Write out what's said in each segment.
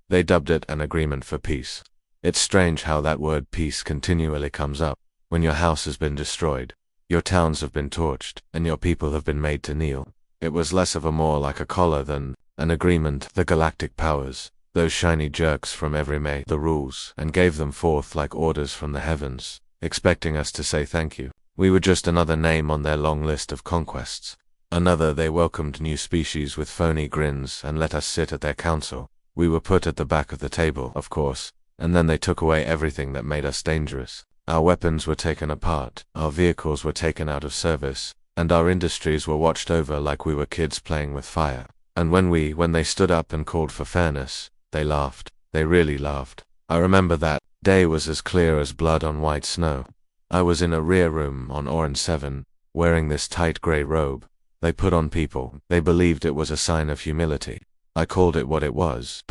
They dubbed it an agreement for peace. It's strange how that word peace continually comes up. When your house has been destroyed, your towns have been torched, and your people have been made to kneel. It was less of a more like a collar than an agreement. The galactic powers, those shiny jerks from every made the rules and gave them forth like orders from the heavens, expecting us to say thank you. We were just another name on their long list of conquests. Another. They welcomed new species with phony grins and let us sit at their council. We were put at the back of the table, of course, and then they took away everything that made us dangerous. Our weapons were taken apart, our vehicles were taken out of service, and our industries were watched over like we were kids playing with fire. And when they stood up and called for fairness, they laughed. They really laughed. I remember that day was as clear as blood on white snow. I was in a rear room on Orange 7, wearing this tight grey robe they put on people. They believed it was a sign of humility. I called it what it was.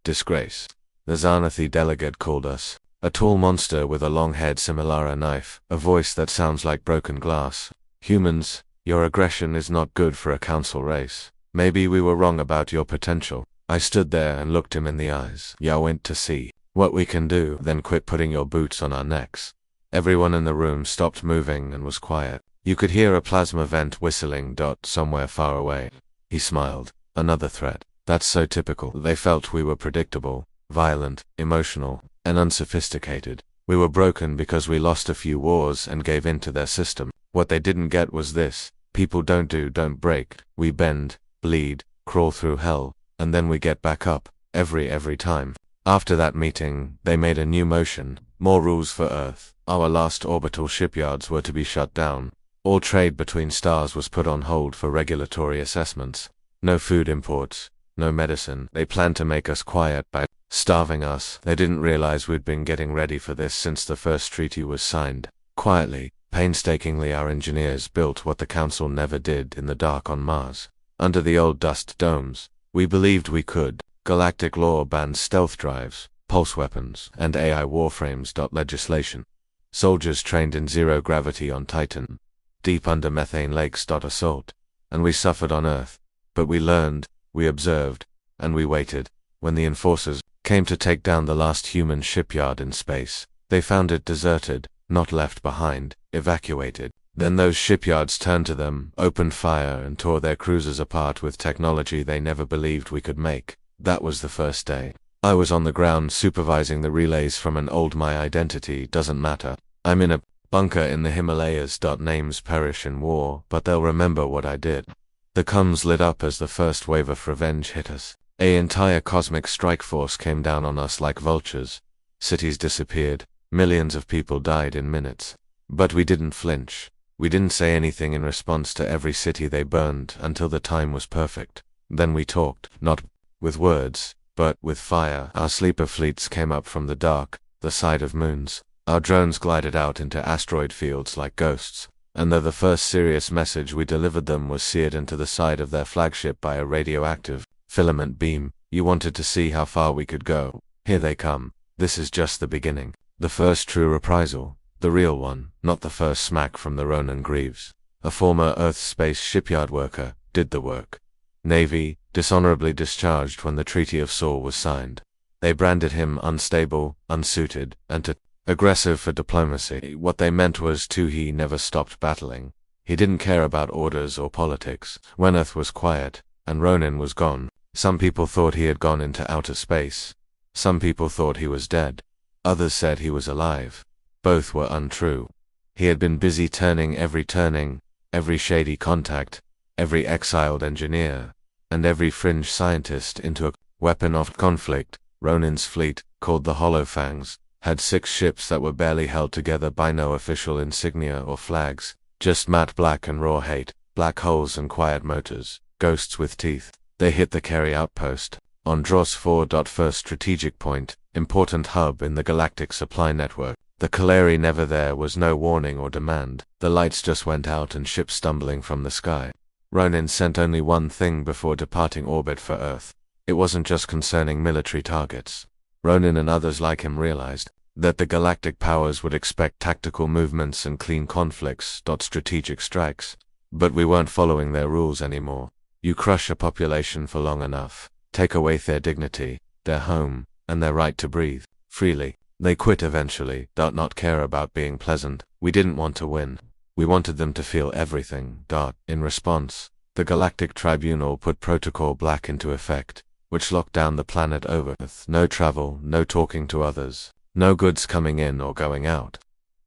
Disgrace. The Xanathi delegate called us a tall monster with a long head similar a knife, a voice that sounds like broken glass. Humans, your aggression is not good for a council race. Maybe we were wrong about your potential. I stood there and looked him in the eyes. I went to see what we can do, then quit putting your boots on our necks. Everyone in the room stopped moving and was quiet. You could hear a plasma vent whistling somewhere far away. He smiled. Another threat. That's so typical. They felt we were predictable, violent, emotional, and unsophisticated. We were broken because we lost a few wars and gave in to their system. What they didn't get was this. People don't break. We bend, bleed, crawl through hell, and then we get back up, every time. After that meeting, they made a new motion. More rules for Earth. Our last orbital shipyards were to be shut down. All trade between stars was put on hold for regulatory assessments. No food imports, no medicine. They planned to make us quiet by starving us. They didn't realize we'd been getting ready for this since the first treaty was signed. Quietly, painstakingly, our engineers built what the Council never did in the dark on Mars. Under the old dust domes, we believed we could. Galactic law banned stealth drives, pulse weapons, and AI warframes. Legislation. Soldiers trained in zero gravity on Titan, deep under methane lakes. Assault. And we suffered on Earth. But we learned, we observed, and we waited. When the enforcers came to take down the last human shipyard in space, they found it deserted, not left behind, evacuated. Then those shipyards turned to them, opened fire, and tore their cruisers apart with technology they never believed we could make. That was the first day. I was on the ground supervising the relays from an old my identity doesn't matter. I'm in a bunker in the Himalayas. Names perish in war, but they'll remember what I did. The comms lit up as the first wave of revenge hit us. An entire cosmic strike force came down on us like vultures. Cities disappeared. Millions of people died in minutes. But we didn't flinch. We didn't say anything in response to every city they burned until the time was perfect. Then we talked, not with words, but with fire. Our sleeper fleets came up from the dark, the side of moons. Our drones glided out into asteroid fields like ghosts. And though the first serious message we delivered them was seared into the side of their flagship by a radioactive filament beam, you wanted to see how far we could go. Here they come. This is just the beginning. The first true reprisal. The real one, not the first smack from the Ronan Greaves. A former Earth space shipyard worker did the work. Navy, dishonorably discharged when the Treaty of Saul was signed. They branded him unstable, unsuited, and aggressive for diplomacy. What they meant was he never stopped battling. He didn't care about orders or politics. When Earth was quiet, and Ronan was gone, some people thought he had gone into outer space. Some people thought he was dead. Others said he was alive. Both were untrue. He had been busy turning, every shady contact, every exiled engineer, and every fringe scientist into a weapon of conflict. Ronan's fleet, called the Holofangs, had 6 ships that were barely held together by no official insignia or flags, just matte black and raw hate, black holes and quiet motors, ghosts with teeth. They hit the Kerry outpost, on Dross 4. First strategic point, important hub in the galactic supply network. The Kaleri never there was no warning or demand. The lights just went out and ships stumbling from the sky. Ronan sent only one thing before departing orbit for Earth. It wasn't just concerning military targets. Ronan and others like him realized that the galactic powers would expect tactical movements and clean conflicts. Strategic strikes. But we weren't following their rules anymore. You crush a population for long enough, take away their dignity, their home, and their right to breathe freely. They quit eventually, not care about being pleasant. We didn't want to win. We wanted them to feel everything. In response, the Galactic Tribunal put Protocol Black into effect, which locked down the planet over Earth. No travel, no talking to others, no goods coming in or going out.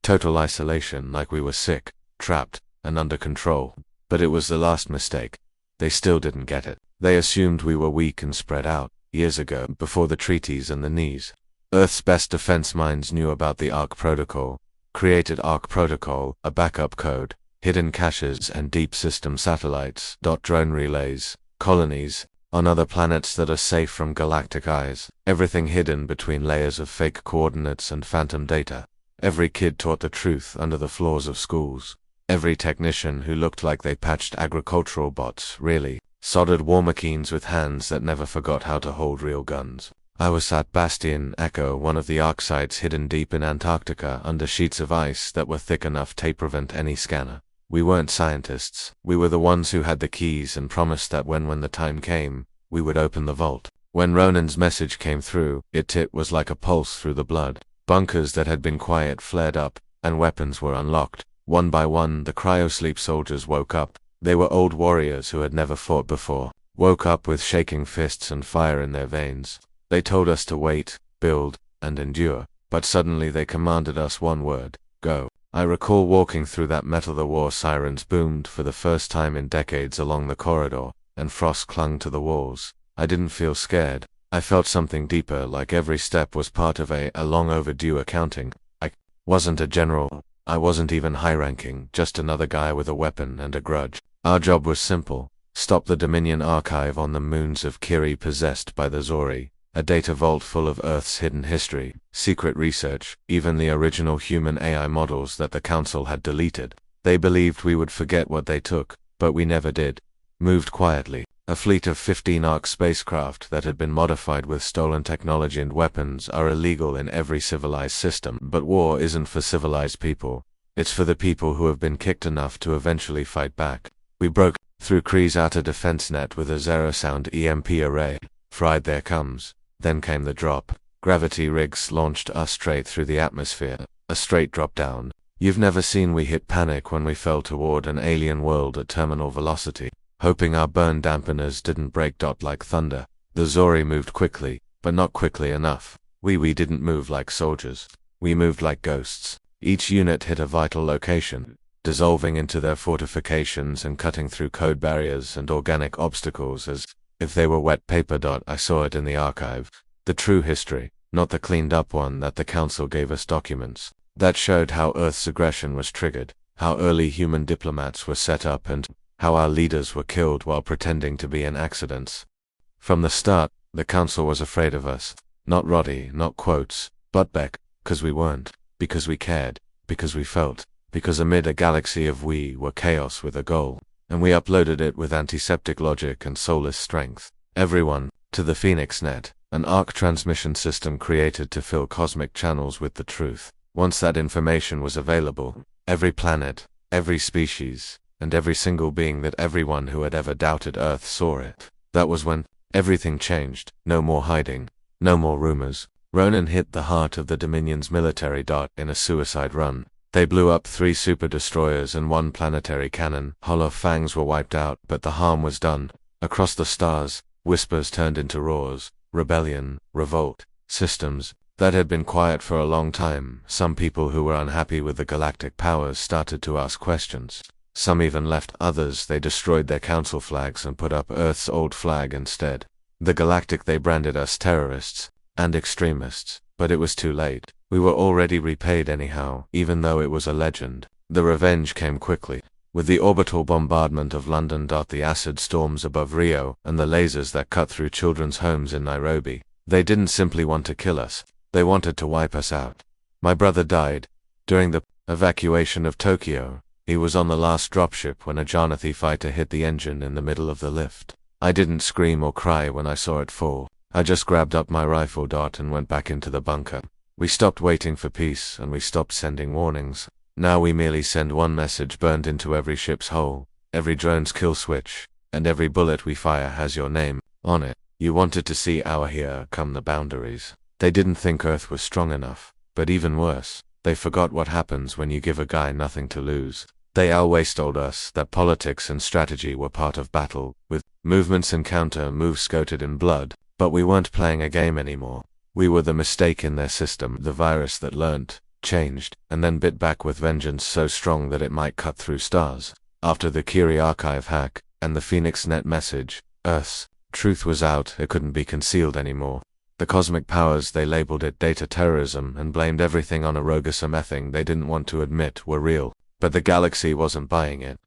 Total isolation, like we were sick, trapped, and under control. But it was the last mistake. They still didn't get it. They assumed we were weak and spread out, years ago, before the treaties and the knees. Earth's best defense minds knew about the ARC Protocol, created ARC Protocol, a backup code, hidden caches and deep system satellites, drone relays, colonies, on other planets that are safe from galactic eyes, everything hidden between layers of fake coordinates and phantom data. Every kid taught the truth under the floors of schools. Every technician who looked like they patched agricultural bots, really, soldered war machines with hands that never forgot how to hold real guns. I was at Bastion Echo, one of the ARC sites hidden deep in Antarctica under sheets of ice that were thick enough to prevent any scanner. We weren't scientists. We were the ones who had the keys and promised that when the time came, we would open the vault. When Ronan's message came through, it was like a pulse through the blood. Bunkers that had been quiet flared up, and weapons were unlocked. One by one, the cryosleep soldiers woke up. They were old warriors who had never fought before. Woke up with shaking fists and fire in their veins. They told us to wait, build, and endure. But suddenly they commanded us one word: go. I recall walking through that metal. The war sirens boomed for the first time in decades along the corridor, and frost clung to the walls. I didn't feel scared. I felt something deeper, like every step was part of a long overdue accounting. I wasn't a general. I wasn't even high-ranking, just another guy with a weapon and a grudge. Our job was simple: stop the Dominion archive on the moons of Kiri possessed by the Zori, a data vault full of Earth's hidden history, secret research, even the original human AI models that the Council had deleted. They believed we would forget what they took, but we never did. Moved quietly. A fleet of 15 ARC spacecraft that had been modified with stolen technology and weapons are illegal in every civilized system. But war isn't for civilized people. It's for the people who have been kicked enough to eventually fight back. We broke through Kree's outer defense net with a zero-sound EMP array. Fried their comes. Then came the drop. Gravity rigs launched us straight through the atmosphere. A straight drop down. You've never seen we hit panic when we fell toward an alien world at terminal velocity, hoping our burn dampeners didn't break. Like thunder. The Zori moved quickly, but not quickly enough. We didn't move like soldiers. We moved like ghosts. Each unit hit a vital location, dissolving into their fortifications and cutting through code barriers and organic obstacles as if they were wet paper. I saw it in the archive. The true history, not the cleaned up one that the Council gave us. Documents that showed how Earth's aggression was triggered, how early human diplomats were set up, and how our leaders were killed while pretending to be in accidents. From the start, the Council was afraid of us. Not Roddy, not quotes, but Beck, because we weren't, because we cared, because we felt, because amid a galaxy of we were chaos with a goal, and we uploaded it with antiseptic logic and soulless strength. Everyone, to the Phoenix Net, an ARC transmission system created to fill cosmic channels with the truth. Once that information was available, every planet, every species, and every single being that everyone who had ever doubted Earth saw it. That was when everything changed. No more hiding. No more rumors. Ronan hit the heart of the Dominion's military. In a suicide run. They blew up 3 super destroyers and 1 planetary cannon. Hollow Fangs were wiped out, but the harm was done. Across the stars, whispers turned into roars. Rebellion, revolt, systems that had been quiet for a long time. Some people who were unhappy with the galactic powers started to ask questions. Some even left. Others, they destroyed their council flags and put up Earth's old flag instead. The Galactic, they branded us terrorists and extremists, but it was too late. We were already repaid anyhow, even though it was a legend. The revenge came quickly. With the orbital bombardment of London. The acid storms above Rio, and the lasers that cut through children's homes in Nairobi. They didn't simply want to kill us. They wanted to wipe us out. My brother died during the evacuation of Tokyo. He was on the last dropship when a Janathi fighter hit the engine in the middle of the lift. I didn't scream or cry when I saw it fall. I just grabbed up my rifle and went back into the bunker. We stopped waiting for peace, and we stopped sending warnings. Now we merely send one message burned into every ship's hull, every drone's kill switch, and every bullet we fire has your name on it. You wanted to see our here come the boundaries. They didn't think Earth was strong enough, but even worse, they forgot what happens when you give a guy nothing to lose. They always told us that politics and strategy were part of battle, with movements and counter moves coated in blood, but we weren't playing a game anymore. We were the mistake in their system, the virus that learnt, changed, and then bit back with vengeance so strong that it might cut through stars. After the Curie archive hack, and the PhoenixNet message, Earth's truth was out, it couldn't be concealed anymore. The cosmic powers, they labeled it data terrorism and blamed everything on a roguism they didn't want to admit were real. But the galaxy wasn't buying it.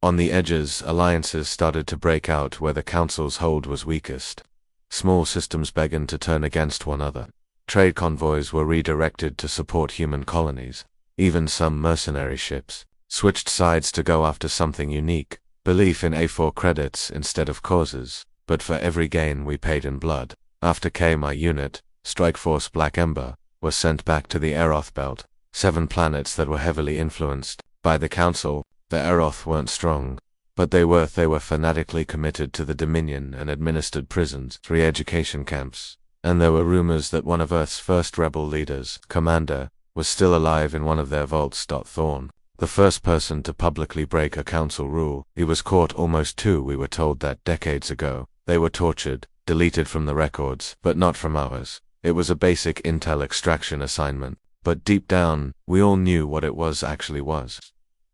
On the edges, alliances started to break out where the Council's hold was weakest. Small systems began to turn against one another. Trade convoys were redirected to support human colonies. Even some mercenary ships switched sides to go after something unique, belief in A4 credits instead of causes, but for every gain we paid in blood. After my unit, Strike Force Black Ember, was sent back to the Aeroth belt, 7 planets that were heavily influenced by the Council. The Aeroth weren't strong, but they were fanatically committed to the Dominion and administered prisons, re-education camps, and there were rumors that one of Earth's first rebel leaders, Commander, was still alive in one of their vaults. Thorn, the first person to publicly break a Council rule, he was caught almost too. We were told that decades ago. They were tortured, deleted from the records, but not from ours. It was a basic intel extraction assignment, but deep down, we all knew what it actually was.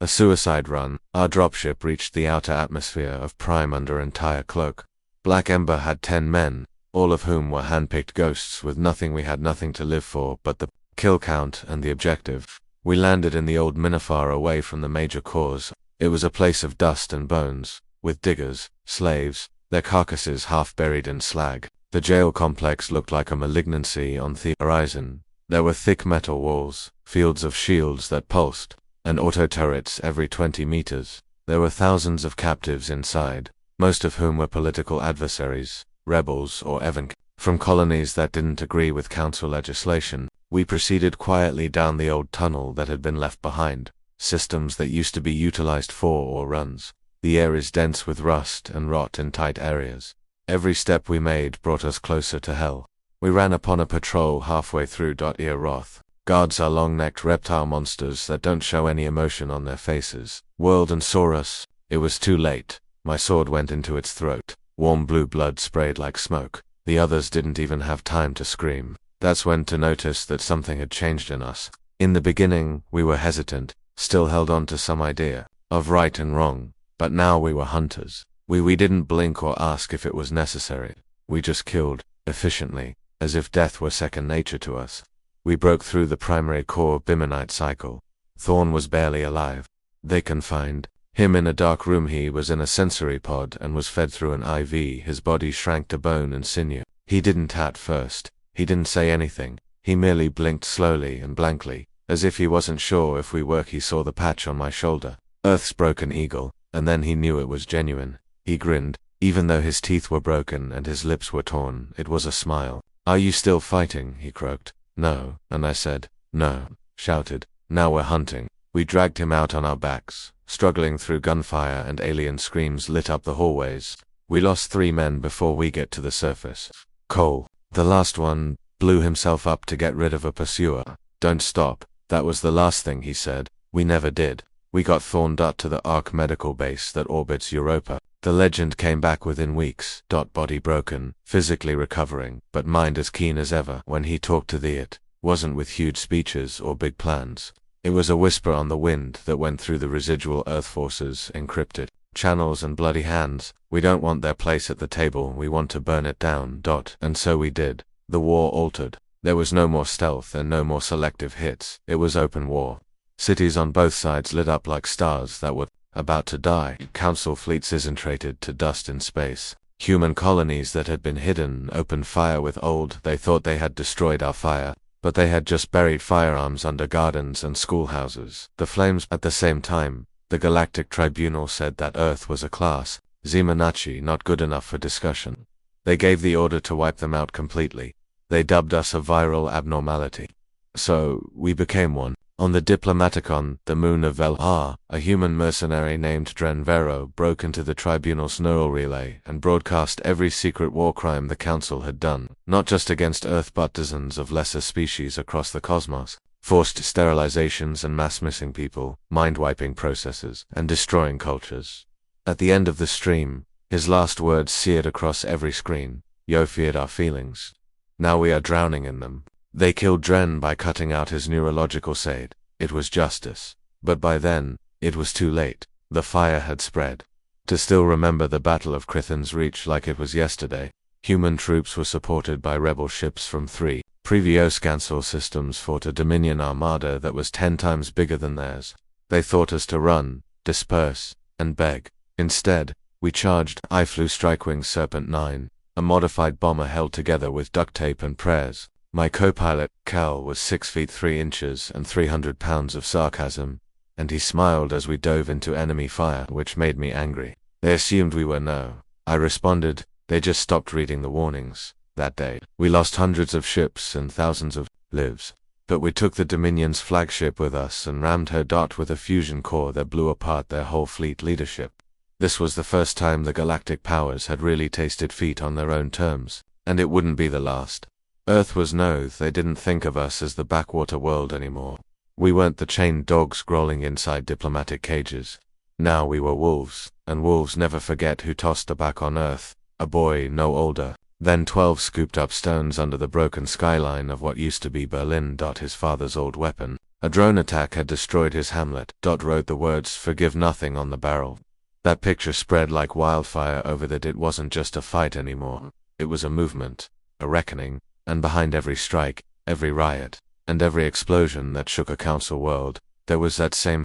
A suicide run. Our dropship reached the outer atmosphere of Prime under entire cloak. Black Ember had 10 men, all of whom were handpicked ghosts with nothing. We had nothing to live for but the kill count and the objective. We landed in the old Minifar away from the major cores. It was a place of dust and bones, with diggers, slaves, their carcasses half buried in slag. The jail complex looked like a malignancy on the horizon. There were thick metal walls, fields of shields that pulsed, and auto-turrets every 20 meters. There were thousands of captives inside, most of whom were political adversaries, rebels or even from colonies that didn't agree with Council legislation. We proceeded quietly down the old tunnel that had been left behind, systems that used to be utilized for or runs. The air is dense with rust and rot in tight areas. Every step we made brought us closer to hell. We ran upon a patrol halfway through. Roth. Guards are long-necked reptile monsters that don't show any emotion on their faces. Whirled and saw us. It was too late. My sword went into its throat. Warm blue blood sprayed like smoke. The others didn't even have time to scream. That's when to notice that something had changed in us. In the beginning, we were hesitant, still held on to some idea of right and wrong, but now we were hunters. We didn't blink or ask if it was necessary. We just killed, efficiently, as if death were second nature to us. We broke through the primary core Bimonite cycle. Thorn was barely alive. They confined him in a dark room. He was in a sensory pod and was fed through an IV. His body shrank to bone and sinew. He didn't at first. He didn't say anything. He merely blinked slowly and blankly, as if he wasn't sure if we were. He saw the patch on my shoulder, Earth's broken eagle, and then he knew it was genuine. He grinned, even though his teeth were broken and his lips were torn. It was a smile. "Are you still fighting?" he croaked. "No," and I said. "No," shouted. "Now we're hunting." We dragged him out on our backs, struggling through gunfire and alien screams lit up the hallways. We lost 3 men before we get to the surface. Cole, the last one, blew himself up to get rid of a pursuer. "Don't stop." That was the last thing he said. We never did. We got thorned up to the Ark medical base that orbits Europa. The legend came back within weeks. Body broken, physically recovering, but mind as keen as ever. When he talked to it wasn't with huge speeches or big plans. It was a whisper on the wind that went through the residual Earth forces, encrypted channels and bloody hands. "We don't want their place at the table, we want to burn it down." And so we did. The war altered. There was no more stealth and no more selective hits. It was open war. Cities on both sides lit up like stars that were about to die. Council fleets disintegrated to dust in space. Human colonies that had been hidden opened fire with old. They thought they had destroyed our fire, but they had just buried firearms under gardens and schoolhouses. The flames. At the same time, the Galactic Tribunal said that Earth was a class, Zimannachi, not good enough for discussion. They gave the order to wipe them out completely. They dubbed us a viral abnormality. So, we became one. On the Diplomaticon, the moon of Vel-Ar, a human mercenary named Dren Vero broke into the Tribunal's neural relay and broadcast every secret war crime the Council had done, not just against Earth but dozens of lesser species across the cosmos. Forced sterilizations and mass missing people, mind-wiping processes, and destroying cultures. At the end of the stream, his last words seared across every screen. Yo feared our feelings. Now we are drowning in them. They killed Dren by cutting out his neurological shade. It was justice. But by then, it was too late. The fire had spread. To still remember the Battle of Crithan's Reach like it was yesterday, human troops were supported by rebel ships from 3 previous Cancel systems fought a Dominion armada that was 10 times bigger than theirs. They taught us to run, disperse, and beg. Instead, we charged. I flew Strikewing Serpent 9, a modified bomber held together with duct tape and prayers. My co-pilot, Cal, was 6 feet 3 inches and 300 pounds of sarcasm, and he smiled as we dove into enemy fire, which made me angry. They assumed we were no. I responded, they just stopped reading the warnings. That day, we lost hundreds of ships and thousands of lives. But we took the Dominion's flagship with us and rammed her dot with a fusion core that blew apart their whole fleet leadership. This was the first time the galactic powers had really tasted defeat on their own terms, and it wouldn't be the last. Earth was no, they didn't think of us as the backwater world anymore. We weren't the chained dogs growling inside diplomatic cages. Now we were wolves, and wolves never forget who tossed a back on Earth, a boy no older. Then 12 scooped up stones under the broken skyline of what used to be Berlin. His father's old weapon. A drone attack had destroyed his hamlet. Wrote the words "Forgive nothing" on the barrel. That picture spread like wildfire over that. It wasn't just a fight anymore. It was a movement, a reckoning, and behind every strike, every riot, and every explosion that shook a council world, there was that same,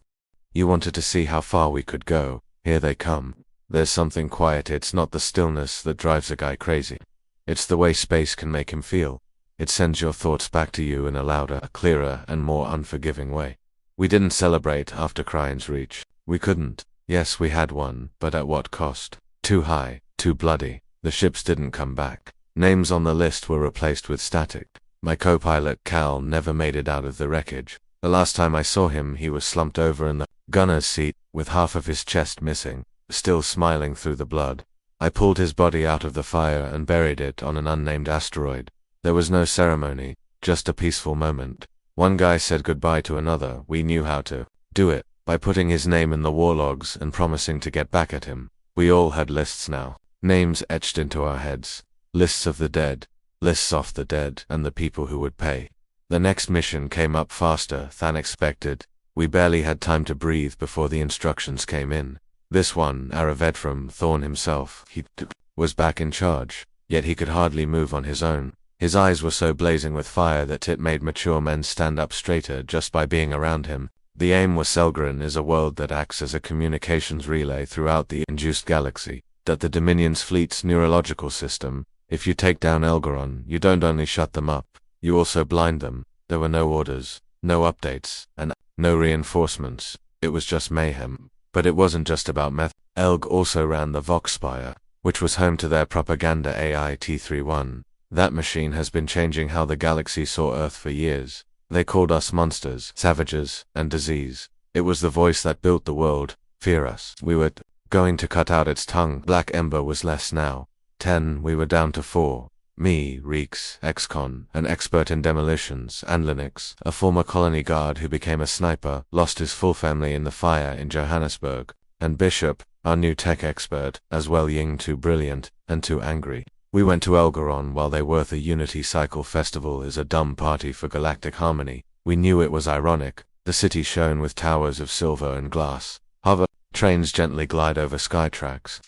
you wanted to see how far we could go, here they come. There's something quiet. It's not the stillness that drives a guy crazy. It's the way space can make him feel. It sends your thoughts back to you in a louder, clearer, and more unforgiving way. We didn't celebrate after Crithan's Reach. We couldn't. Yes, we had won, but at what cost? Too high, too bloody. The ships didn't come back. Names on the list were replaced with static. My co-pilot Cal never made it out of the wreckage. The last time I saw him, he was slumped over in the gunner's seat, with half of his chest missing, still smiling through the blood. I pulled his body out of the fire and buried it on an unnamed asteroid. There was no ceremony, just a peaceful moment. One guy said goodbye to another. We knew how to do it, by putting his name in the war logs and promising to get back at him. We all had lists now, names etched into our heads. Lists of the dead, lists of the dead, and the people who would pay. The next mission came up faster than expected. We barely had time to breathe before the instructions came in. This one, Aravedram Thorn himself, he was back in charge, yet he could hardly move on his own. His eyes were so blazing with fire that it made mature men stand up straighter just by being around him. The aim was Selgren is a world that acts as a communications relay throughout the induced galaxy, that the Dominion's fleet's neurological system. If you take down Elgaron, you don't only shut them up, you also blind them. There were no orders, no updates, and no reinforcements. It was just mayhem. But it wasn't just about meth. Elg also ran the Voxspire, which was home to their propaganda AI T-31. That machine has been changing how the galaxy saw Earth for years. They called us monsters, savages, and disease. It was the voice that built the world. Fear us. We were going to cut out its tongue. Black Ember was less now. 10, we were down to 4. Me, Reeks, ex-con, an expert in demolitions, and Linux, a former colony guard who became a sniper, lost his full family in the fire in Johannesburg, and Bishop, our new tech expert, as well Ying too brilliant, and too angry. We went to Elgaron while they were the Unity Cycle Festival is a dumb party for galactic harmony. We knew it was ironic. The city shone with towers of silver and glass. Hover trains gently glide over sky tracks.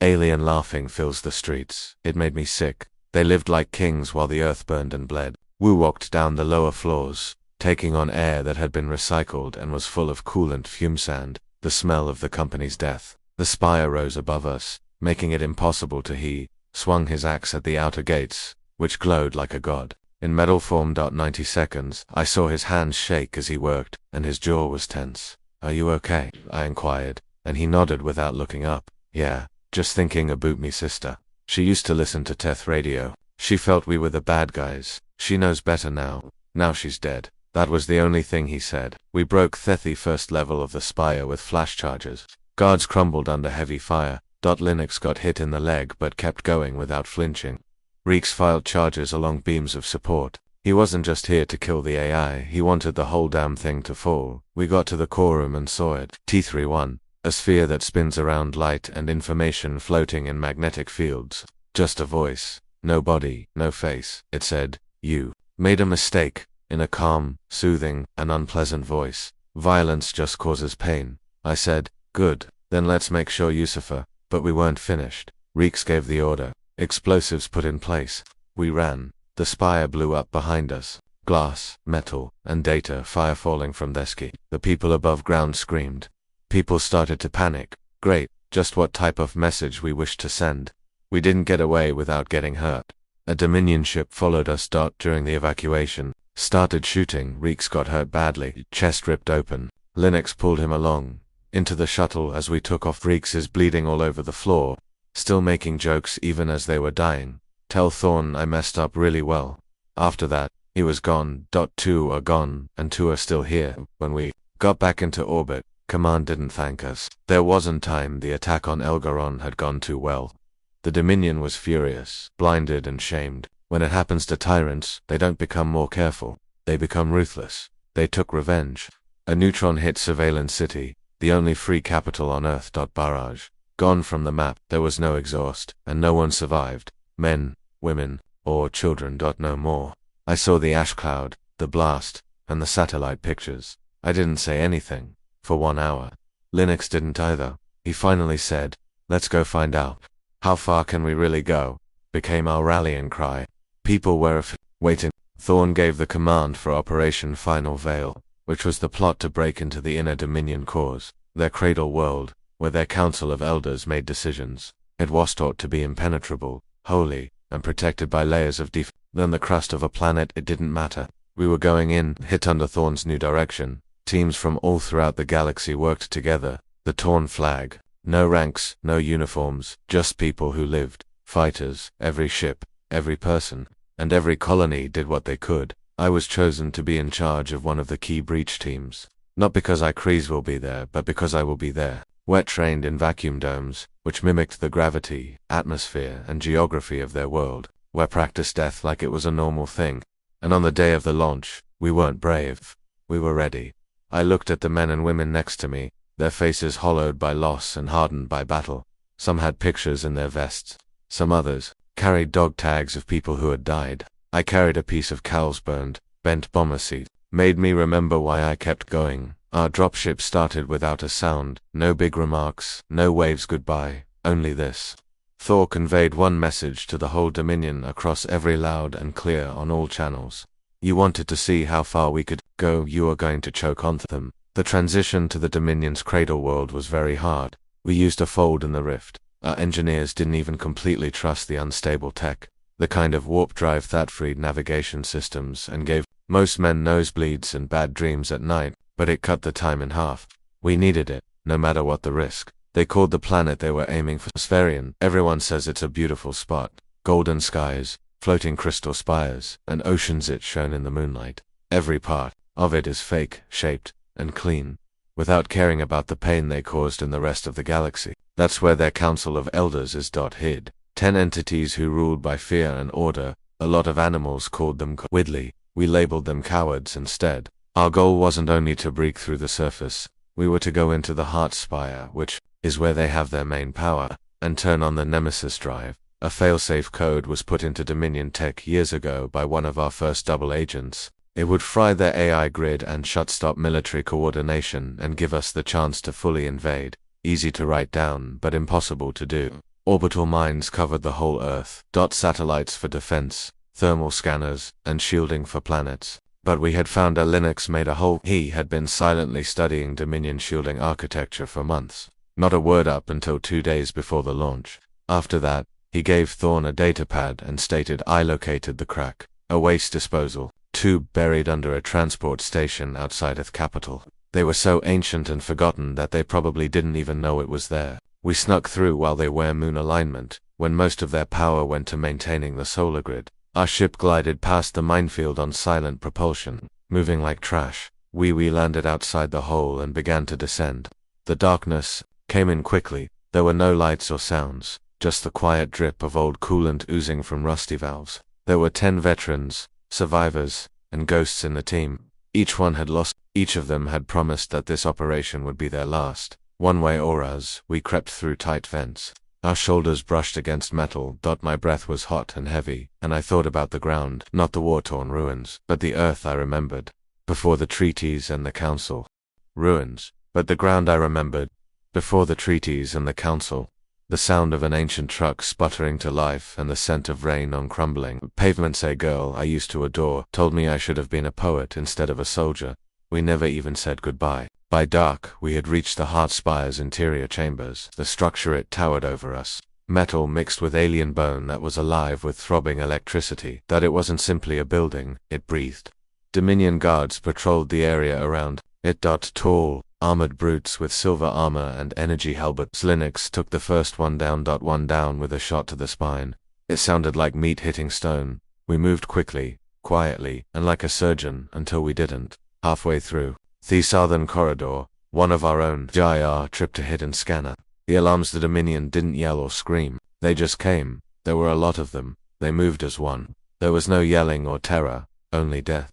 Alien laughing fills the streets. It made me sick. They lived like kings while the earth burned and bled. We walked down the lower floors, taking on air that had been recycled and was full of coolant fume sand, the smell of the company's death. The spire rose above us, making it impossible to hear. Swung his axe at the outer gates, which glowed like a god. In metal form. 90 seconds, I saw his hands shake as he worked, and his jaw was tense. Are you okay? I inquired, and he nodded without looking up. Yeah, just thinking about me sister. She used to listen to Teth radio. She felt we were the bad guys. She knows better now. Now she's dead. That was the only thing he said. We broke the first level of the spire with flash charges. Guards crumbled under heavy fire. Linux got hit in the leg but kept going without flinching. Reeks filed charges along beams of support. He wasn't just here to kill the AI, he wanted the whole damn thing to fall. We got to the core room and saw it. T31. A sphere that spins around light and information floating in magnetic fields. Just a voice. No body, no face. It said, "You made a mistake," in a calm, soothing, and unpleasant voice. "Violence just causes pain." I said, "Good, then let's make sure Yusufa." But we weren't finished. Reeks gave the order. Explosives put in place. We ran. The spire blew up behind us. Glass, metal, and data fire falling from their ski. The people above ground screamed. People started to panic. Great, just what type of message we wished to send. We didn't get away without getting hurt. A Dominion ship followed us. During the evacuation. Started shooting. Reeks got hurt badly. Chest ripped open. Linux pulled him along. Into the shuttle as we took off. Reeks is bleeding all over the floor. Still making jokes even as they were dying. Tell Thorn I messed up really well. After that, he was gone. 2 are gone, and 2 are still here. When we got back into orbit, Command didn't thank us. There wasn't time. The attack on Elgaron had gone too well. The Dominion was furious, blinded and shamed. When it happens to tyrants, they don't become more careful. They become ruthless. They took revenge. A neutron hit Surveillance City, the only free capital on Earth. Barrage. Gone from the map. There was no exhaust, and no one survived. Men, women, or children. No more. I saw the ash cloud, the blast, and the satellite pictures. I didn't say anything. For 1 hour. Linux didn't either. He finally said, "Let's go find out." "How far can we really go?" became our rallying cry. People were waiting. Thorn gave the command for Operation Final Veil, which was the plot to break into the inner Dominion cores, their cradle world, where their council of elders made decisions. It was thought to be impenetrable, holy, and protected by layers of than the crust of a planet. It didn't matter. We were going in, hit under Thorn's new direction. Teams from all throughout the galaxy worked together. The torn flag. No ranks, no uniforms, just people who lived. Fighters, every ship, every person, and every colony did what they could. I was chosen to be in charge of one of the key breach teams. Not because Kryze will be there, but because I will be there. We're trained in vacuum domes, which mimicked the gravity, atmosphere, and geography of their world. We practiced death like it was a normal thing. And on the day of the launch, we weren't brave. We were ready. I looked at the men and women next to me, their faces hollowed by loss and hardened by battle. Some had pictures in their vests. Some others carried dog tags of people who had died. I carried a piece of Cal's bent bomber seat. Made me remember why I kept going. Our dropship started without a sound. No big remarks, no waves goodbye, only this. Thor conveyed one message to the whole Dominion across every loud and clear on all channels. You wanted to see how far we could go. You are going to choke on them. The transition to the Dominion's cradle world was very hard. We used a fold in the rift. Our engineers didn't even completely trust the unstable tech, the kind of warp drive that freed navigation systems and gave most men nosebleeds and bad dreams at night, but it cut the time in half. We needed it, no matter what the risk. They called the planet they were aiming for Spherian. Everyone says it's a beautiful spot. Golden skies, floating crystal spires, and oceans it shone in the moonlight. Every part of it is fake, shaped, and clean, without caring about the pain they caused in the rest of the galaxy. That's where their council of elders is hid. 10 entities who ruled by fear and order. A lot of animals called them Widley. We labeled them cowards instead. Our goal wasn't only to break through the surface. We were to go into the Heart Spire, which is where they have their main power, and turn on the Nemesis drive. A failsafe code was put into Dominion tech years ago by one of our first double agents. It would fry their AI grid and stop military coordination and give us the chance to fully invade. Easy to write down, but impossible to do. Orbital mines covered the whole Earth. Satellites for defense, thermal scanners, and shielding for planets. But we had found a Linux made a hole. He had been silently studying Dominion shielding architecture for months. Not a word up until 2 days before the launch. After that, he gave Thorn a datapad and stated I located the crack. A waste disposal tube buried under a transport station outside Earth capital. They were so ancient and forgotten that they probably didn't even know it was there. We snuck through while they were moon alignment, when most of their power went to maintaining the solar grid. Our ship glided past the minefield on silent propulsion. moving like trash. We landed outside the hole and began to descend. The darkness came in quickly. There were no lights or sounds, just the quiet drip of old coolant oozing from rusty valves. There were 10 veterans, survivors, and ghosts in the team. Each one had lost. Each of them had promised that this operation would be their last. One way or as we crept through tight vents. Our shoulders brushed against metal. My breath was hot and heavy, and I thought about the ground, not the war-torn ruins, but the earth I remembered. Before the treaties and the council. Ruins, but the ground I remembered. Before the treaties and the council. The sound of an ancient truck sputtering to life and the scent of rain on crumbling pavements. A girl I used to adore told me I should have been a poet instead of a soldier. We never even said goodbye. By dark, we had reached the Heart Spire's interior chambers. The structure it towered over us. Metal mixed with alien bone that was alive with throbbing electricity. That it wasn't simply a building, it breathed. Dominion guards patrolled the area around it. Tall, armored brutes with silver armor and energy helmets. Linux took the first one down with a shot to the spine. It sounded like meat hitting stone. We moved quickly, quietly, and like a surgeon until we didn't. Halfway through the southern corridor, one of our own GIR tripped a hidden scanner. The alarms. The Dominion didn't yell or scream. They just came. There were a lot of them. They moved as one. There was no yelling or terror, only death.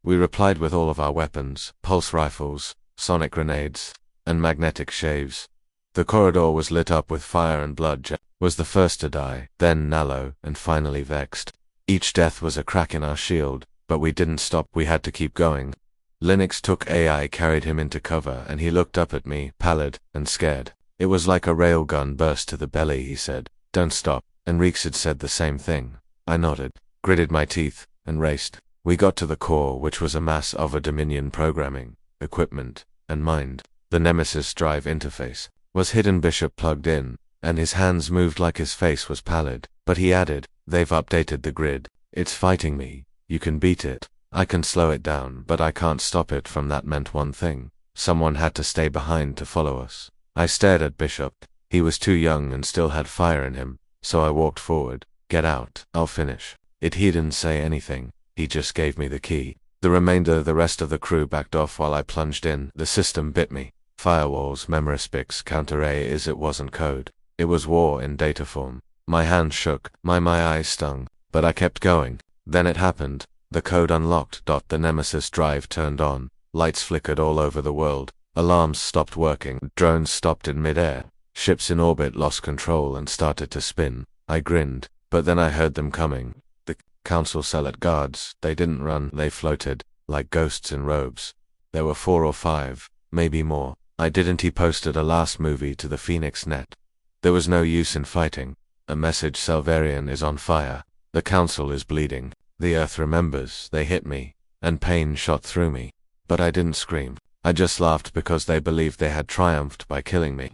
We replied with all of our weapons, pulse rifles, sonic grenades, and magnetic shaves. The corridor was lit up with fire and blood. Was the first to die, then Nalo, and finally Vexed. Each death was a crack in our shield, but we didn't stop. We had to keep going. Linux took AI, carried him into cover, and he looked up at me, pallid and scared. It was like a railgun burst to the belly. He said, "Don't stop." Enrique had said the same thing. I nodded, gritted my teeth, and raced. We got to the core, which was a mass of a Dominion programming, equipment, and mind. The Nemesis drive interface was hidden. Bishop plugged in, and his hands moved like his face was pallid. But he added, "They've updated the grid. It's fighting me. You can beat it. I can slow it down, but I can't stop it." From that meant one thing. Someone had to stay behind to follow us. I stared at Bishop. He was too young and still had fire in him, so I walked forward. "Get out. I'll finish it." He didn't say anything. He just gave me the key. The rest of the crew backed off while I plunged in. The system bit me. Firewalls, memorispics, counter AIs. It wasn't code. It was war in data form. My hands shook. My eyes stung. But I kept going. Then it happened. The code unlocked. The Nemesis drive turned on. Lights flickered all over the world. Alarms stopped working. Drones stopped in midair. Ships in orbit lost control and started to spin. I grinned. But then I heard them coming. The Council Select guards. They didn't run. They floated, like ghosts in robes. There were 4 or 5, maybe more. He posted a last movie to the Phoenix net. There was no use in fighting. A message: Salvarian is on fire. The Council is bleeding. The Earth remembers. They hit me, and pain shot through me. But I didn't scream. I just laughed because they believed they had triumphed by killing me.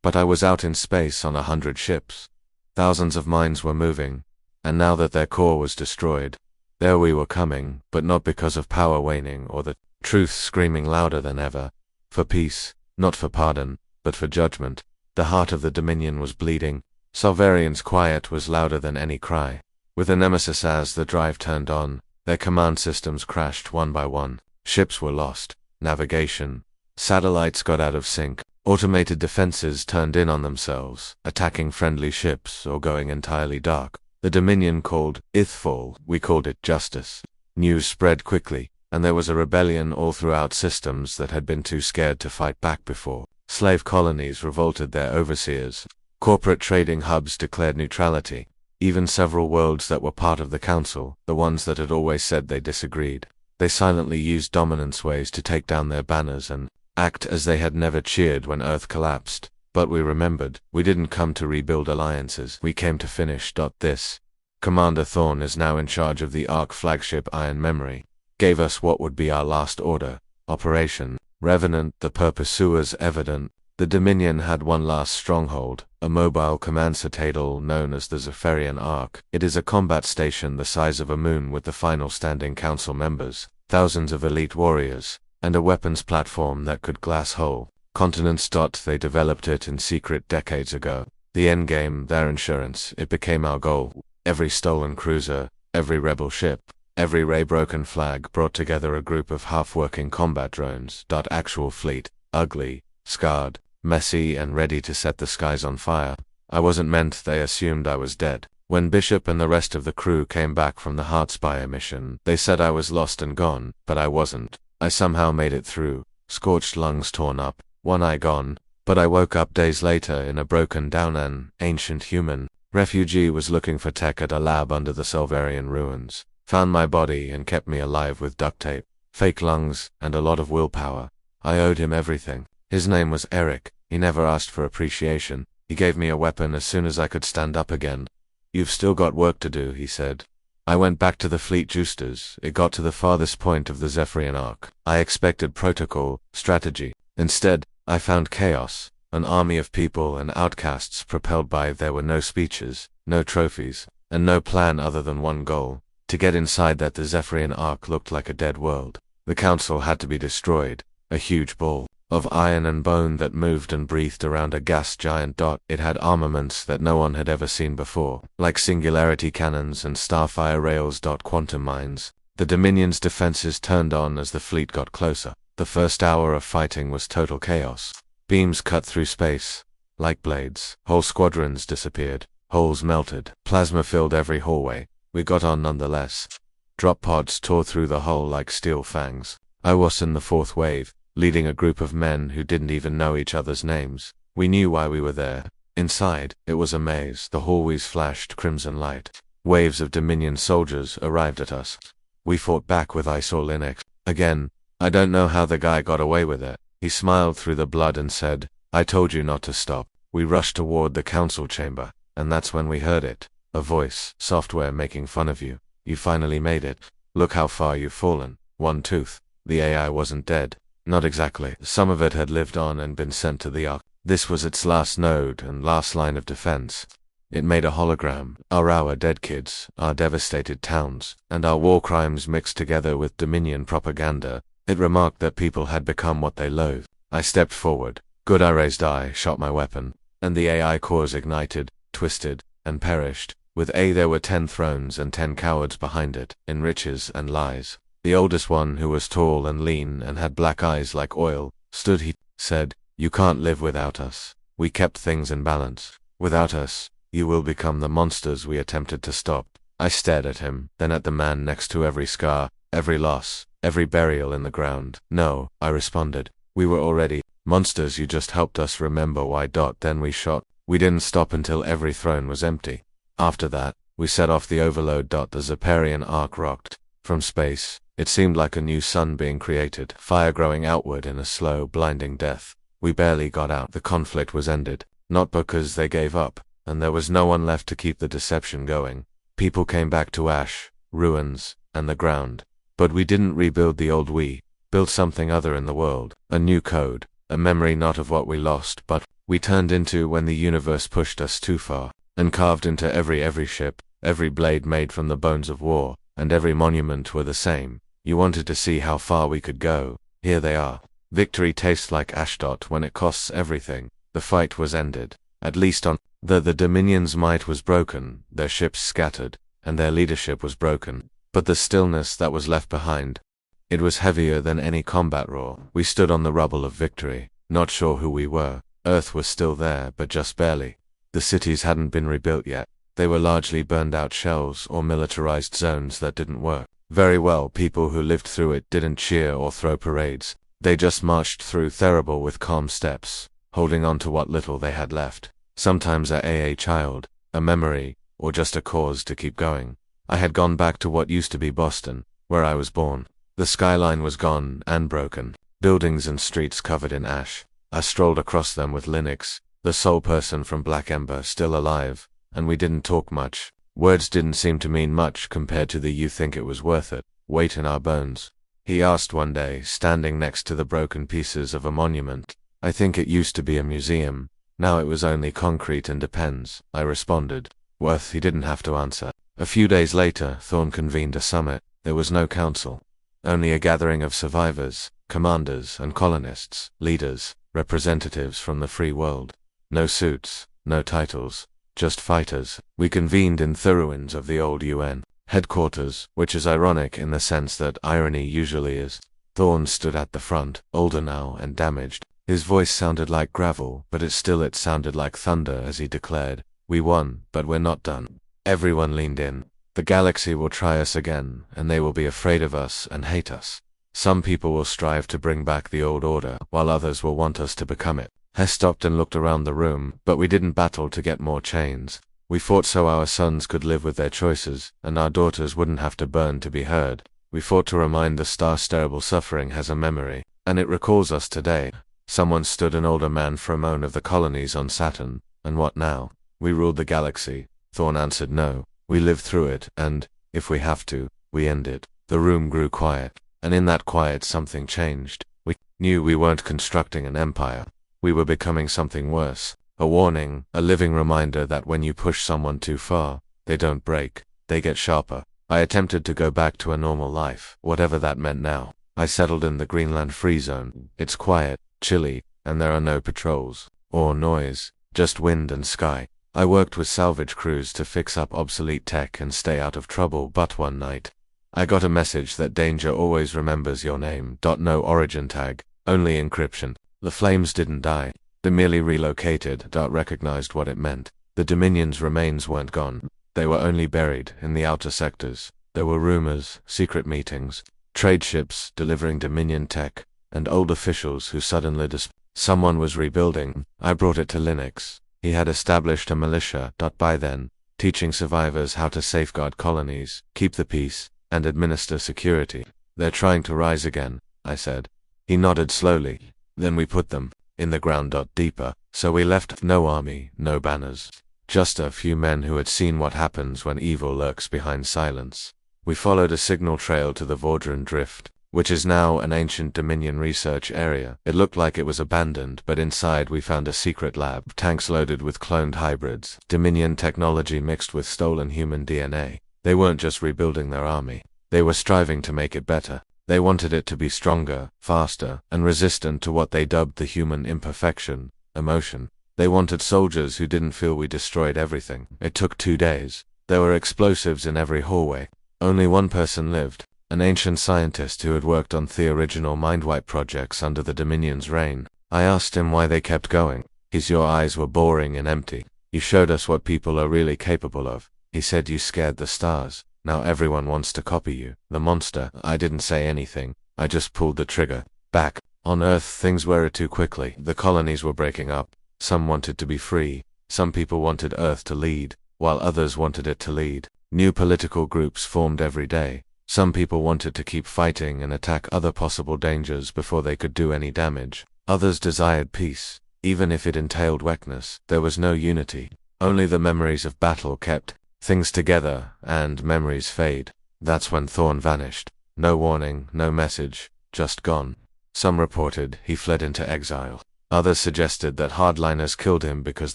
But I was out in space on 100 ships. Thousands of minds were moving, and now that their core was destroyed, there we were coming, but not because of power waning or the truth screaming louder than ever. For peace, not for pardon, but for judgment. The heart of the Dominion was bleeding. Salvarian's quiet was louder than any cry. With the Nemesis as the drive turned on, their command systems crashed one by one. Ships were lost. Navigation. Satellites got out of sync. Automated defenses turned in on themselves, attacking friendly ships or going entirely dark. The Dominion called Ithfall. We called it justice. News spread quickly, and there was a rebellion all throughout systems that had been too scared to fight back before. Slave colonies revolted their overseers. Corporate trading hubs declared neutrality. Even several worlds that were part of the Council, the ones that had always said they disagreed, they silently used dominance ways to take down their banners and act as they had never cheered when Earth collapsed. But we remembered. We didn't come to rebuild alliances. We came to finish. This. Commander Thorne is now in charge of the ARC flagship Iron Memory. Gave us what would be our last order. Operation Revenant. The purpose was evident. The Dominion had one last stronghold, a mobile command citadel known as the Zephyrian Arc. It is a combat station the size of a moon with the final standing council members, thousands of elite warriors, and a weapons platform that could glass whole continents. They developed it in secret decades ago. The endgame, their insurance. It became our goal. Every stolen cruiser, every rebel ship, Every ray-broken flag brought together a group of half-working combat drones. Actual fleet, ugly, scarred, messy, and ready to set the skies on fire. I wasn't meant. They assumed I was dead. When Bishop and the rest of the crew came back from the Heartspire mission, they said I was lost and gone, but I wasn't. I somehow made it through, scorched lungs torn up, one eye gone, but I woke up days later in a broken down an ancient human refugee was looking for tech at a lab under the Solvarian ruins. Found my body and kept me alive with duct tape, fake lungs, and a lot of willpower. I owed him everything. His name was Eric. He never asked for appreciation. He gave me a weapon as soon as I could stand up again. "You've still got work to do," he said. I went back to the fleet Justers. It got to the farthest point of the Zephyrian arc. I expected protocol, strategy. Instead, I found chaos, an army of people and outcasts propelled by. There were no speeches, no trophies, and no plan other than one goal. To get inside that, the Zephyrian arc looked like a dead world. The council had to be destroyed, a huge ball of iron and bone that moved and breathed around a gas giant. It had armaments that no one had ever seen before, like singularity cannons and starfire rails. Quantum mines. The Dominion's defenses turned on as the fleet got closer. The first hour of fighting was total chaos. Beams cut through space, like blades. Whole squadrons disappeared. Holes melted. Plasma filled every hallway. We got on nonetheless. Drop pods tore through the hull like steel fangs. I was in the fourth wave, leading a group of men who didn't even know each other's names. We knew why we were there. Inside, it was a maze. The hallways flashed crimson light. Waves of Dominion soldiers arrived at us. We fought back with ISO Linux. Again, I don't know how the guy got away with it. He smiled through the blood and said, "I told you not to stop." We rushed toward the council chamber, and that's when we heard it. A voice, software making fun of you. You finally made it. Look how far you've fallen. One tooth. The AI wasn't dead. Not exactly. Some of it had lived on and been sent to the Ark. This was its last node and last line of defense. It made a hologram. Our dead kids, our devastated towns, and our war crimes mixed together with Dominion propaganda. It remarked that people had become what they loathed. I stepped forward. Good, I raised eye, shot my weapon, and the AI cores ignited, twisted, and perished. With there were 10 thrones and 10 cowards behind it, in riches and lies. The oldest one, who was tall and lean and had black eyes like oil, stood. He said, "You can't live without us. We kept things in balance. Without us, you will become the monsters we attempted to stop." I stared at him, then at the man next to every scar, every loss, every burial in the ground. "No," I responded. "We were already monsters. You just helped us remember why." Then we shot. We didn't stop until every throne was empty. After that, we set off the overload. The Zephyrian arc rocked. From space, it seemed like a new sun being created, fire growing outward in a slow, blinding death. We barely got out. The conflict was ended, not because they gave up, and there was no one left to keep the deception going. People came back to ash, ruins, and the ground. But we didn't rebuild the old. We built something other in the world, a new code, a memory not of what we lost, but we turned into when the universe pushed us too far, and carved into every ship, every blade made from the bones of war, and every monument were the same. You wanted to see how far we could go. Here they are. Victory tastes like ash. When it costs everything. The fight was ended. At least on the Dominion's might was broken, their ships scattered, and their leadership was broken. But the stillness that was left behind, it was heavier than any combat roar. We stood on the rubble of victory, not sure who we were. Earth was still there, but just barely. The cities hadn't been rebuilt yet. They were largely burned out shells or militarized zones that didn't work very well. People who lived through it didn't cheer or throw parades. They just marched through terrible with calm steps, holding on to what little they had left. Sometimes a child, a memory, or just a cause to keep going. I had gone back to what used to be Boston, where I was born. The skyline was gone and broken. Buildings and streets covered in ash. I strolled across them with Linux, the sole person from Black Ember, still alive, and we didn't talk much. Words didn't seem to mean much compared to the "you think it was worth it" weight in our bones. He asked one day, standing next to the broken pieces of a monument. "I think it used to be a museum. Now it was only concrete and depends," I responded. Worth. He didn't have to answer. A few days later, Thorne convened a summit. There was no council. Only a gathering of survivors, commanders and colonists, leaders, representatives from the free world. No suits, no titles, just fighters. We convened in the ruins of the old UN. headquarters, which is ironic in the sense that irony usually is. Thorn stood at the front, older now and damaged. His voice sounded like gravel, but it sounded like thunder as he declared, "We won, but we're not done." Everyone leaned in. "The galaxy will try us again, and they will be afraid of us and hate us. Some people will strive to bring back the old order, while others will want us to become it." Hess stopped and looked around the room, but we didn't battle to get more chains. We fought so our sons could live with their choices, and our daughters wouldn't have to burn to be heard. We fought to remind the star's terrible suffering has a memory, and it recalls us today. Someone stood, an older man, for a moan of the colonies on Saturn. "And what now? We ruled the galaxy." Thorn answered, "No. We live through it, and, if we have to, we end it." The room grew quiet, and in that quiet something changed. We knew we weren't constructing an empire. We were becoming something worse. A warning, a living reminder that when you push someone too far, they don't break, they get sharper. I attempted to go back to a normal life, whatever that meant now. I settled in the Greenland Free Zone. It's quiet, chilly, and there are no patrols or noise, just wind and sky. I worked with salvage crews to fix up obsolete tech and stay out of trouble, but one night I got a message that danger always remembers your name. No origin tag, only encryption. The flames didn't die, they merely relocated. Recognized what it meant. The Dominion's remains weren't gone, they were only buried in the outer sectors. There were rumors, secret meetings, trade ships delivering Dominion tech, and old officials who suddenly someone was rebuilding. I brought it to Linux. He had established a militia. By then, teaching survivors how to safeguard colonies, keep the peace, and administer security. "They're trying to rise again," I said. He nodded slowly. "Then we put them in the ground. Deeper. So we left no army, no banners. Just a few men who had seen what happens when evil lurks behind silence. We followed a signal trail to the Vordran Drift, which is now an ancient Dominion research area. It looked like it was abandoned, but inside we found a secret lab, tanks loaded with cloned hybrids, Dominion technology mixed with stolen human DNA. They weren't just rebuilding their army. They were striving to make it better. They wanted it to be stronger, faster, and resistant to what they dubbed the human imperfection, emotion. They wanted soldiers who didn't feel we destroyed everything. It took 2 days. There were explosives in every hallway. Only one person lived. An ancient scientist who had worked on the original Mindwipe projects under the Dominion's reign. I asked him why they kept going. Your eyes were boring and empty. You showed us what people are really capable of. He said, you scared the stars. Now everyone wants to copy you. The monster. I didn't say anything. I just pulled the trigger. Back on Earth, things were too quickly. The colonies were breaking up. Some wanted to be free. Some people wanted Earth to lead, while others wanted it to lead. New political groups formed every day. Some people wanted to keep fighting and attack other possible dangers before they could do any damage. Others desired peace, even if it entailed weakness. There was no unity. Only the memories of battle kept things together, and memories fade. That's when Thorn vanished. No warning, no message, just gone. Some reported he fled into exile. Others suggested that hardliners killed him because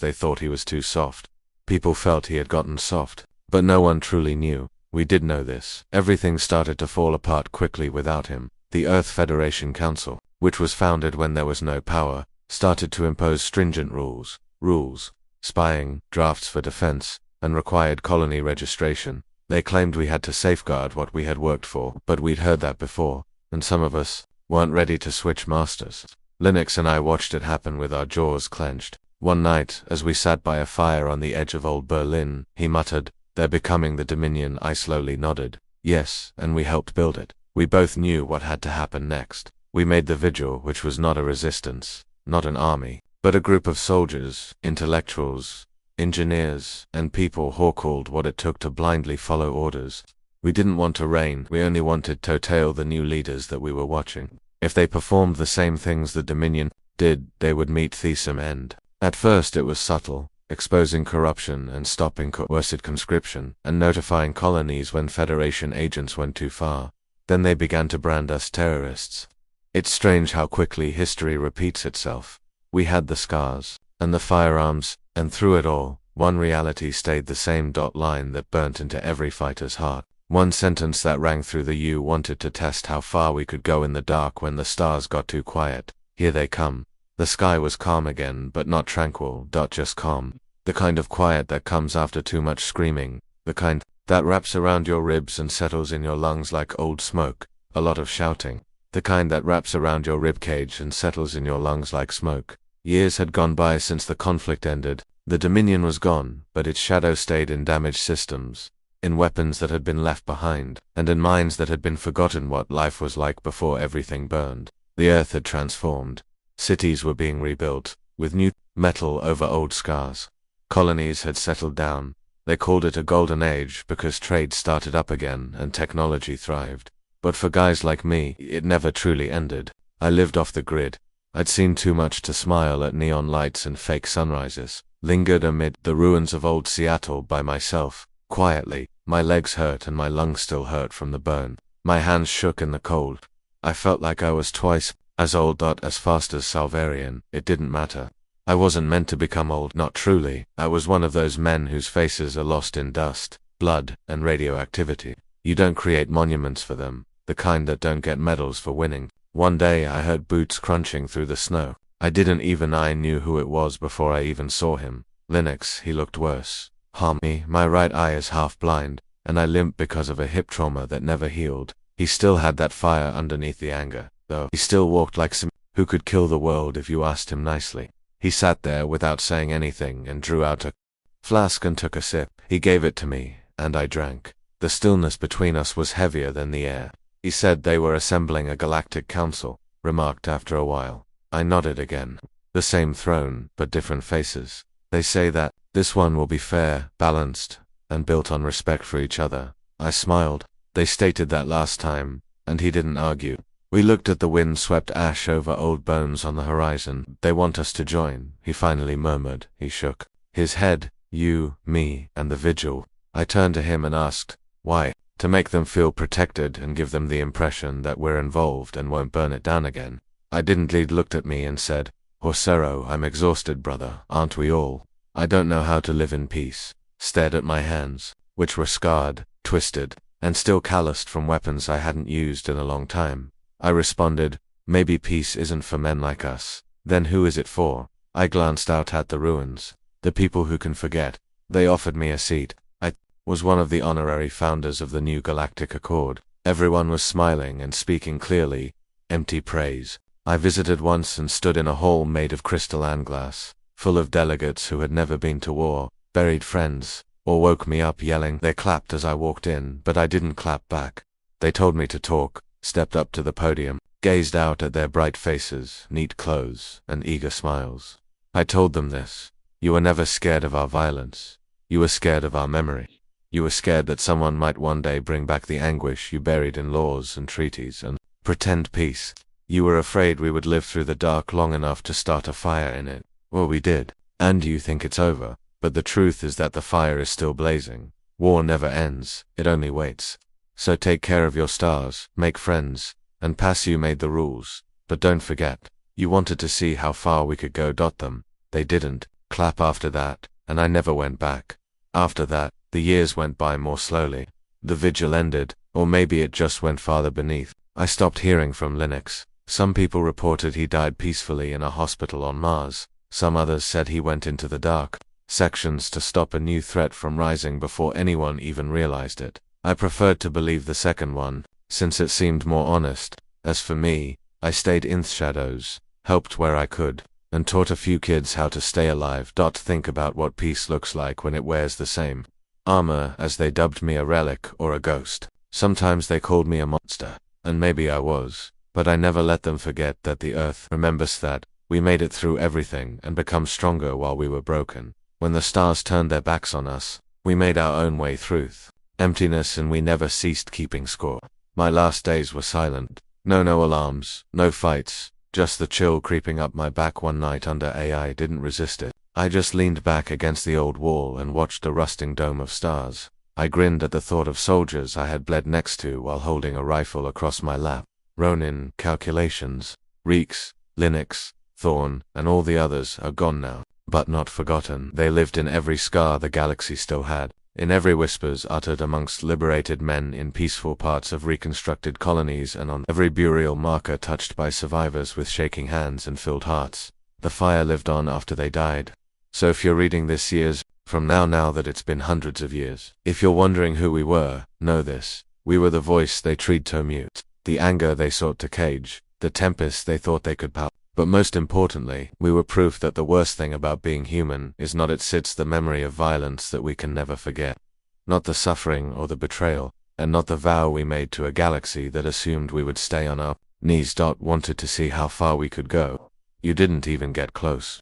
they thought he was too soft. People felt he had gotten soft, but no one truly knew. We did know this. Everything started to fall apart quickly without him. The Earth Federation Council, which was founded when there was no power, started to impose stringent rules. Spying, drafts for defense, and required colony registration. They claimed we had to safeguard what we had worked for, but we'd heard that before, and some of us weren't ready to switch masters. Linux and I watched it happen with our jaws clenched. One night, as we sat by a fire on the edge of old Berlin, he muttered, "They're becoming the Dominion." I slowly nodded. Yes, and we helped build it. We both knew what had to happen next. We made the vigil, which was not a resistance, not an army, but a group of soldiers, intellectuals, engineers, and people who called what it took to blindly follow orders. We didn't want to reign, we only wanted to tail the new leaders that we were watching. If they performed the same things the Dominion did, they would meet the same end. At first it was subtle, exposing corruption and stopping coerced conscription, and notifying colonies when Federation agents went too far. Then they began to brand us terrorists. It's strange how quickly history repeats itself. We had the scars, and the firearms, and through it all, one reality stayed the same. Line that burnt into every fighter's heart. One sentence that rang through the U wanted to test how far we could go in the dark when the stars got too quiet. Here they come. The sky was calm again, but not tranquil. Just calm. The kind of quiet that comes after too much screaming. The kind that wraps around your ribs and settles in your lungs like old smoke. A lot of shouting. The kind that wraps around your ribcage and settles in your lungs like smoke. Years had gone by since the conflict ended. The Dominion was gone, but its shadow stayed in damaged systems, in weapons that had been left behind, and in minds that had been forgotten what life was like before everything burned. The Earth had transformed. Cities were being rebuilt, with new metal over old scars. Colonies had settled down. They called it a golden age because trade started up again and technology thrived. But for guys like me, it never truly ended. I lived off the grid. I'd seen too much to smile at neon lights and fake sunrises. Lingered amid the ruins of old Seattle by myself, quietly. My legs hurt and my lungs still hurt from the burn. My hands shook in the cold. I felt like I was twice as old, not as fast as Salvarian. It didn't matter. I wasn't meant to become old, not truly. I was one of those men whose faces are lost in dust, blood, and radioactivity. You don't create monuments for them, the kind that don't get medals for winning. One day I heard boots crunching through the snow. I knew who it was before I even saw him. Linux. He looked worse. Me, my right eye is half blind, and I limp because of a hip trauma that never healed. He still had that fire underneath the anger, though. He still walked like some who could kill the world if you asked him nicely. He sat there without saying anything and drew out a flask and took a sip. He gave it to me, and I drank. The stillness between us was heavier than the air. He said they were assembling a galactic council, remarked after a while. I nodded again. The same throne, but different faces. They say that this one will be fair, balanced, and built on respect for each other. I smiled. They stated that last time, and he didn't argue. We looked at the wind-swept ash over old bones on the horizon. They want us to join, he finally murmured. He shook his head. You, me, and the vigil. I turned to him and asked, why? To make them feel protected and give them the impression that we're involved and won't burn it down again. I didn't. Lead looked at me and said, Horsero, I'm exhausted, brother, aren't we all? I don't know how to live in peace. Stared at my hands, which were scarred, twisted, and still calloused from weapons I hadn't used in a long time. I responded, maybe peace isn't for men like us. Then who is it for? I glanced out at the ruins. The people who can forget. They offered me a seat. I was one of the honorary founders of the new Galactic Accord. Everyone was smiling and speaking clearly. Empty praise. I visited once and stood in a hall made of crystalline glass, full of delegates who had never been to war, buried friends, or woke me up yelling. They clapped as I walked in, but I didn't clap back. They told me to talk, stepped up to the podium, gazed out at their bright faces, neat clothes, and eager smiles. I told them this. You were never scared of our violence. You were scared of our memory. You were scared that someone might one day bring back the anguish you buried in laws and treaties and pretend peace. You were afraid we would live through the dark long enough to start a fire in it. Well, we did. And you think it's over. But the truth is that the fire is still blazing. War never ends. It only waits. So take care of your stars, make friends, and Passu made the rules. But don't forget, you wanted to see how far we could go. Them. They didn't. Clap after that, and I never went back. After that, the years went by more slowly. The vigil ended, or maybe it just went farther beneath. I stopped hearing from Linux. Some people reported he died peacefully in a hospital on Mars. Some others said he went into the dark sections to stop a new threat from rising before anyone even realized it. I preferred to believe the second one, since it seemed more honest. As for me, I stayed in the shadows, helped where I could, and taught a few kids how to stay alive. Think about what peace looks like when it wears the same armor as they dubbed me, a relic or a ghost. Sometimes they called me a monster, and maybe I was, but I never let them forget that the Earth remembers that we made it through everything and become stronger while we were broken. When the stars turned their backs on us, we made our own way through emptiness, and we never ceased keeping score. My last days were silent. No alarms, no fights, just the chill creeping up my back one night under AI. Didn't resist it. I just leaned back against the old wall and watched the rusting dome of stars. I grinned at the thought of soldiers I had bled next to while holding a rifle across my lap. Ronin, Calculations, Reeks, Linux, Thorn, and all the others are gone now, but not forgotten. They lived in every scar the galaxy still had, in every whispers uttered amongst liberated men in peaceful parts of reconstructed colonies, and on every burial marker touched by survivors with shaking hands and filled hearts. The fire lived on after they died. So if you're reading this year's From now that it's been hundreds of years. If you're wondering who we were, know this. We were the voice they tried to mute, the anger they sought to cage, the tempest they thought they could power. But most importantly, we were proof that the worst thing about being human is not it sits the memory of violence that we can never forget. Not the suffering or the betrayal, and not the vow we made to a galaxy that assumed we would stay on our knees. Wanted to see how far we could go. You didn't even get close.